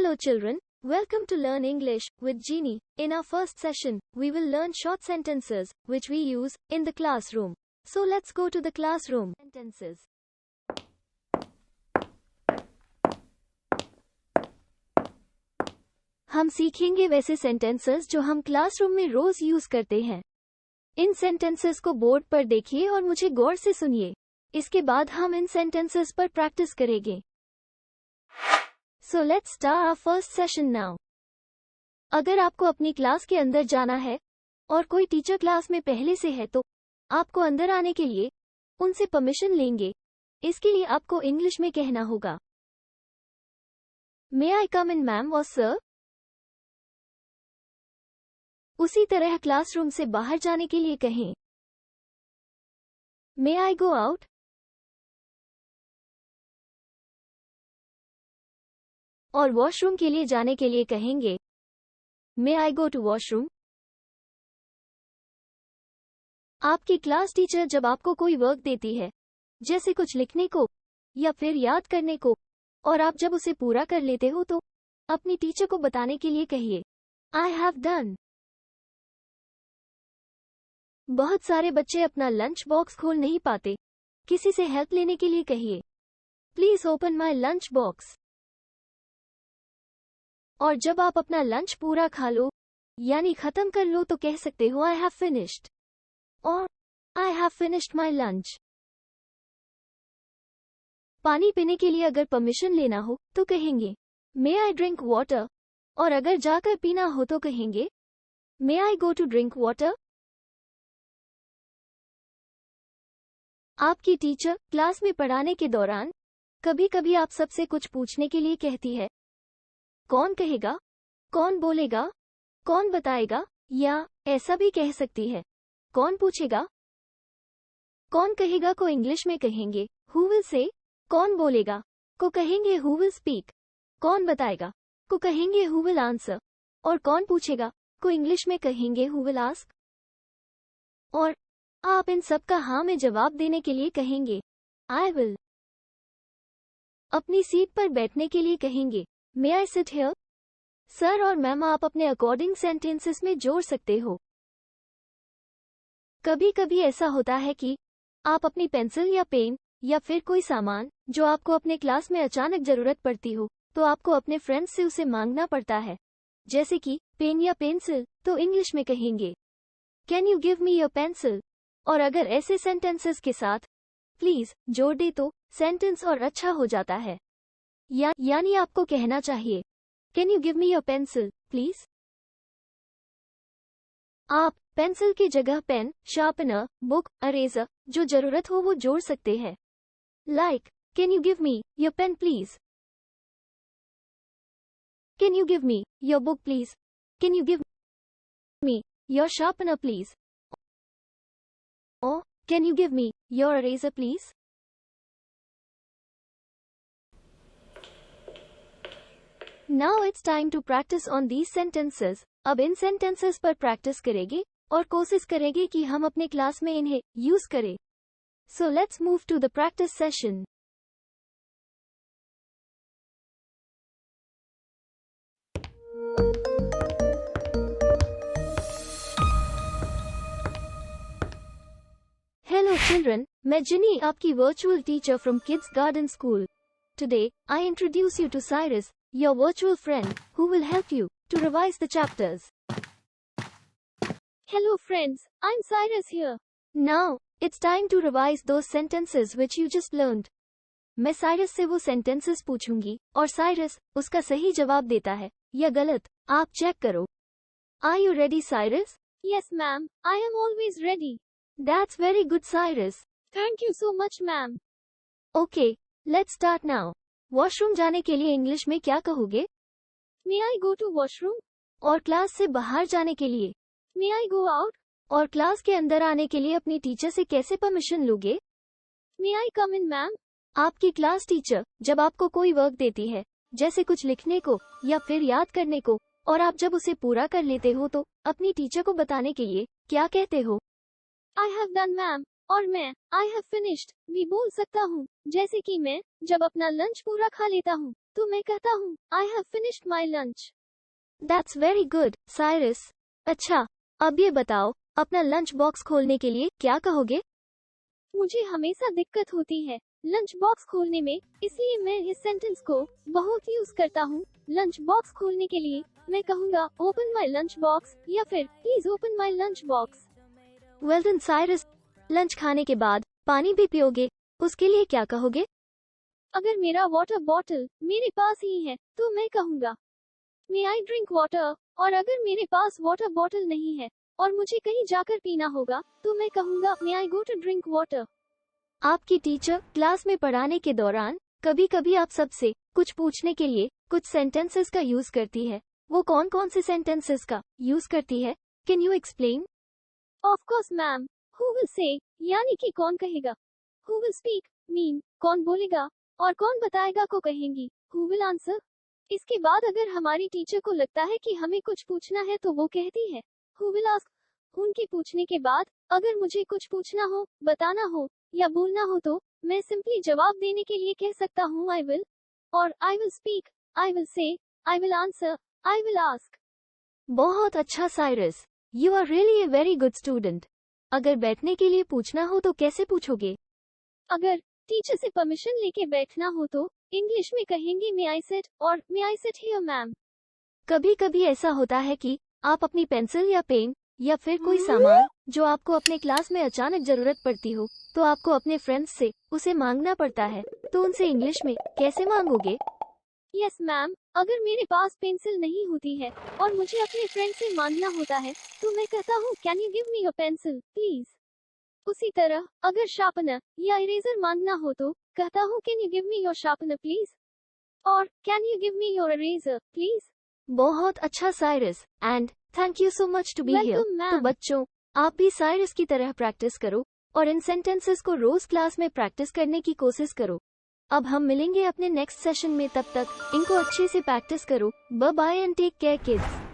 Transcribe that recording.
Hello children, welcome to Learn English with Jeannie. In our first session, we will learn short sentences which we use in the classroom. So let's go to the classroom. Sentences. हम सीखेंगे वैसे sentences जो हम classroom में रोज use करते हैं। इन sentences को board पर देखिए और मुझे गौर से सुनिए। इसके बाद हम इन सेंटेंसेस पर प्रैक्टिस करेंगे। So let's start our first session now. अगर आपको अपनी क्लास के अंदर जाना है और कोई टीचर क्लास में पहले से है तो आपको अंदर आने के लिए उनसे परमिशन लेंगे। इसके लिए आपको इंग्लिश में कहना होगा, May I come in ma'am or sir? उसी तरह क्लासरूम से बाहर जाने के लिए कहें, May I go out? और वॉशरूम के लिए जाने के लिए कहेंगे, May I go to washroom? आपकी क्लास टीचर जब आपको कोई वर्क देती है, जैसे कुछ लिखने को या फिर याद करने को, और आप जब उसे पूरा कर लेते हो तो अपनी टीचर को बताने के लिए कहिए, I have done. बहुत सारे बच्चे अपना लंच बॉक्स खोल नहीं पाते। किसी से हेल्प लेने के लिए कहिए, Please open my lunch box. और जब आप अपना लंच पूरा खा लो यानी खत्म कर लो तो कह सकते हो I have finished और I have finished my lunch. पानी पीने के लिए अगर परमिशन लेना हो तो कहेंगे, May I drink water? और अगर जाकर पीना हो तो कहेंगे, May I go to drink water? आपकी टीचर क्लास में पढ़ाने के दौरान कभी कभी आप सबसे कुछ पूछने के लिए कहती है। कौन कहेगा, कौन बोलेगा, कौन बताएगा, या ऐसा भी कह सकती है, कौन पूछेगा। कौन कहेगा को इंग्लिश में कहेंगे Who will say? कौन बोलेगा को कहेंगे Who will speak? कौन बताएगा को कहेंगे Who will answer? और कौन पूछेगा को इंग्लिश में कहेंगे Who will ask? और आप इन सब का हाँ में जवाब देने के लिए कहेंगे I will. अपनी सीट पर बैठने के लिए कहेंगे May I sit here? Sir और मैम आप अपने अकॉर्डिंग सेंटेंसेस में जोड़ सकते हो। कभी कभी ऐसा होता है कि आप अपनी पेंसिल या पेन या फिर कोई सामान जो आपको अपने क्लास में अचानक जरूरत पड़ती हो तो आपको अपने फ्रेंड्स से उसे मांगना पड़ता है, जैसे कि पेन या पेंसिल, तो इंग्लिश में कहेंगे Can you give me your pencil? और अगर ऐसे सेंटेंसेस के साथ प्लीज जोड़ दे तो सेंटेंस और अच्छा हो जाता है। यानी आपको कहना चाहिए Can you give me your pencil, please? आप पेंसिल की जगह पेन, शार्पनर, बुक, अरेजर जो जरूरत हो वो जोड़ सकते हैं। Like, Can you give me your pen, please? Can you give me your book, please? Can you give me your sharpener, please? Or, Can you give me your eraser, please? Now it's time to practice on these sentences. अब इन sentences पर practice करेंगे और कोशिश करेंगे कि हम अपने class में इन्हें यूज करें। So let's move to the practice session. Hello children, मैं जिनी आपकी virtual teacher from Kids Garden School. Today, I introduce you to Cyrus, your virtual friend, who will help you to revise the chapters. Hello friends, I'm Cyrus here. Now, it's time to revise those sentences which you just learned. मैं Cyrus से वो sentences पूछूंगी और Cyrus उसका सही जवाब देता है या गलत, आप चेक करो। Are you ready, Cyrus? Yes, ma'am. I am always ready. That's very good, Cyrus. Thank you so much, ma'am. Okay, let's start now. Washroom जाने के लिए इंग्लिश में क्या कहोगे? May I go to washroom? और class से बाहर जाने के लिए? May I go out? और क्लास के अंदर आने के लिए अपनी टीचर से कैसे परमिशन लोगे? May I come in, ma'am? आपकी क्लास टीचर जब आपको कोई वर्क देती है, जैसे कुछ लिखने को या फिर याद करने को, और आप जब उसे पूरा कर लेते हो तो अपनी टीचर को बताने के लिए क्या कहते हो? I have done, ma'am. और मैं I have finished भी बोल सकता हूँ, जैसे कि मैं जब अपना लंच पूरा खा लेता हूँ तो मैं कहता हूँ I have finished my lunch. That's very good Cyrus. अच्छा, अब ये बताओ, अपना लंच बॉक्स खोलने के लिए क्या कहोगे? मुझे हमेशा दिक्कत होती है लंच बॉक्स खोलने में, इसलिए मैं इस सेंटेंस को बहुत यूज करता हूँ। लंच बॉक्स खोलने के लिए मैं कहूँगा ओपन माई लंच बॉक्स या फिर please open my lunch box. Well then Cyrus, lunch खाने के बाद पानी भी पियोगे, उसके लिए क्या कहोगे? अगर मेरा वाटर बॉटल मेरे पास ही है तो मैं कहूँगा मे आई ड्रिंक वाटर, और अगर मेरे पास वाटर बॉटल नहीं है और मुझे कहीं जाकर पीना होगा तो मैं कहूँगा मे आई गो टू ड्रिंक वाटर। आपकी टीचर क्लास में पढ़ाने के दौरान कभी कभी आप सबसे कुछ पूछने के लिए कुछ सेंटेंसेस का यूज करती है, वो कौन कौन से सेंटेंसेस का यूज करती है? Can you explain? Of course ma'am, who will say यानी कि कौन कहेगा, हु विल स्पीक मीन कौन बोलेगा, और कौन बताएगा को कहेंगी हु विल आंसर। इसके बाद अगर हमारी टीचर को लगता है कि हमें कुछ पूछना है तो वो कहती है हु विल आस्क। उनके पूछने के बाद अगर मुझे कुछ पूछना हो, बताना हो या बोलना हो तो मैं सिंपली जवाब देने के लिए कह सकता हूँ आई विल, और I will speak, I will say, I will answer, I will ask. बहुत अच्छा Cyrus, you are really a very good student. अगर बैठने के लिए पूछना हो तो कैसे पूछोगे? अगर टीचर से परमिशन लेके बैठना हो तो इंग्लिश में कहेंगे मे आई सिट और मे आई सिट हियर मैम। कभी कभी ऐसा होता है कि आप अपनी पेंसिल या पेन या फिर कोई सामान जो आपको अपने क्लास में अचानक जरूरत पड़ती हो तो आपको अपने फ्रेंड्स से उसे मांगना पड़ता है, तो उनसे इंग्लिश में कैसे मांगोगे? यस मैम, अगर मेरे पास पेंसिल नहीं होती है और मुझे अपने फ्रेंड से मांगना होता है तो मैं कहता हूँ can you give me your pencil please. उसी तरह अगर शार्पनर या इरेजर मांगना हो तो कहता हूँ can you give me your sharpener please, और can you give me your eraser please. बहुत अच्छा Cyrus, and thank you so much to be here. तो बच्चों, आप भी साइरस की तरह प्रैक्टिस करो और इन सेंटेंसेस को रोज क्लास में प्रैक्टिस करने की कोशिश करो। अब हम मिलेंगे अपने नेक्स्ट सेशन में, तब तक इनको अच्छे से प्रैक्टिस करो। Bye bye and take care kids.